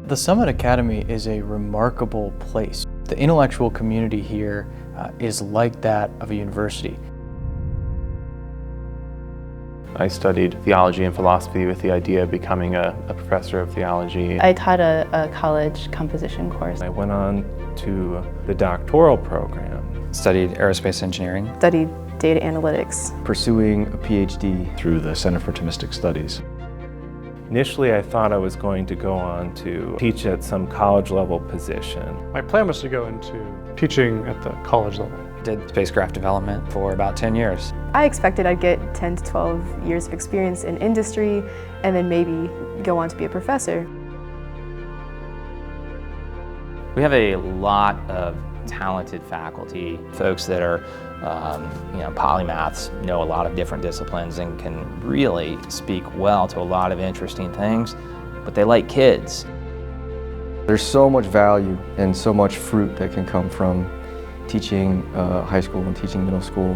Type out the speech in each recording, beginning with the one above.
The Summit Academy is a remarkable place. The intellectual community here is like that of a university. I studied theology and philosophy with the idea of becoming a professor of theology. I taught a college composition course. I went on to the doctoral program. Studied aerospace engineering. Studied data analytics. Pursuing a PhD through the Center for Thomistic Studies. Initially, I thought I was going to go on to teach at some college-level position. My plan was to go into teaching at the college level. Did spacecraft development for about 10 years. I expected I'd get 10 to 12 years of experience in industry and then maybe go on to be a professor. We have a lot of talented faculty, folks that are polymaths, know a lot of different disciplines and can really speak well to a lot of interesting things, but they like kids. There's so much value and so much fruit that can come from teaching high school and teaching middle school.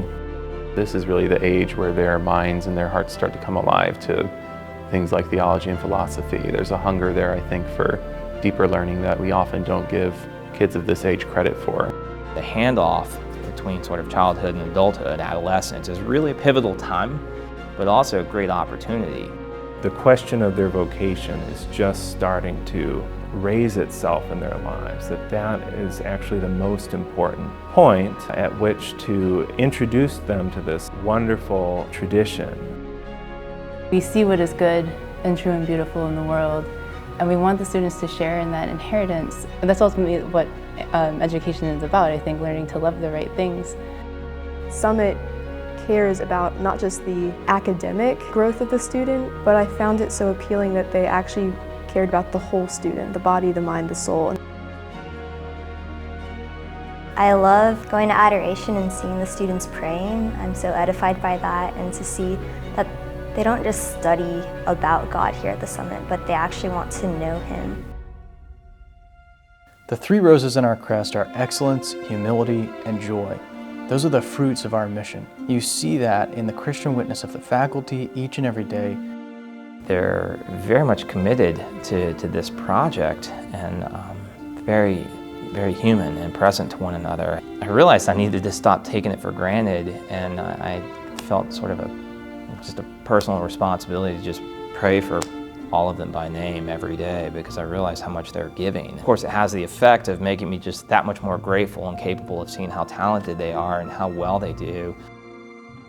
This is really the age where their minds and their hearts start to come alive to things like theology and philosophy. There's a hunger there, I think, for deeper learning that we often don't give kids of this age credit for. The handoff between sort of childhood and adulthood, adolescence, is really a pivotal time, but also a great opportunity. The question of their vocation is just starting to raise itself in their lives, that is actually the most important point at which to introduce them to this wonderful tradition. We see what is good and true and beautiful in the world, and we want the students to share in that inheritance. And that's ultimately what education is about, I think, learning to love the right things. Summit cares about not just the academic growth of the student, but I found it so appealing that they actually cared about the whole student, the body, the mind, the soul. I love going to adoration and seeing the students praying. I'm so edified by that, and to see that they don't just study about God here at the Summit, but they actually want to know Him. The three roses in our crest are excellence, humility, and joy. Those are the fruits of our mission. You see that in the Christian witness of the faculty each and every day. They're very much committed to this project and very, very human and present to one another. I realized I needed to stop taking it for granted, and I felt sort of just a personal responsibility to just pray for all of them by name every day, because I realized how much they're giving. Of course, it has the effect of making me just that much more grateful and capable of seeing how talented they are and how well they do.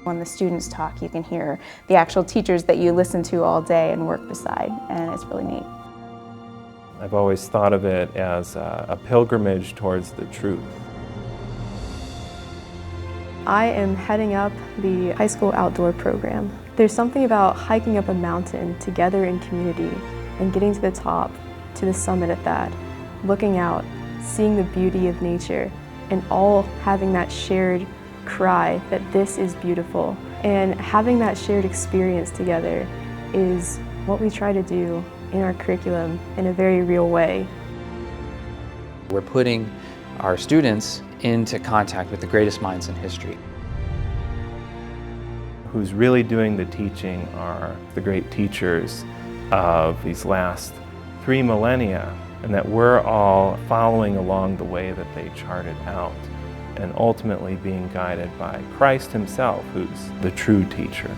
When the students talk, you can hear the actual teachers that you listen to all day and work beside, and it's really neat. I've always thought of it as a pilgrimage towards the truth. I am heading up the high school outdoor program. There's something about hiking up a mountain together in community and getting to the top, to the summit at that, looking out, seeing the beauty of nature, and all having that shared cry that this is beautiful. And having that shared experience together is what we try to do in our curriculum in a very real way. We're putting our students into contact with the greatest minds in history. Who's really doing the teaching are the great teachers of these last 3 millennia, and that we're all following along the way that they charted out, and ultimately being guided by Christ Himself, who's the true teacher.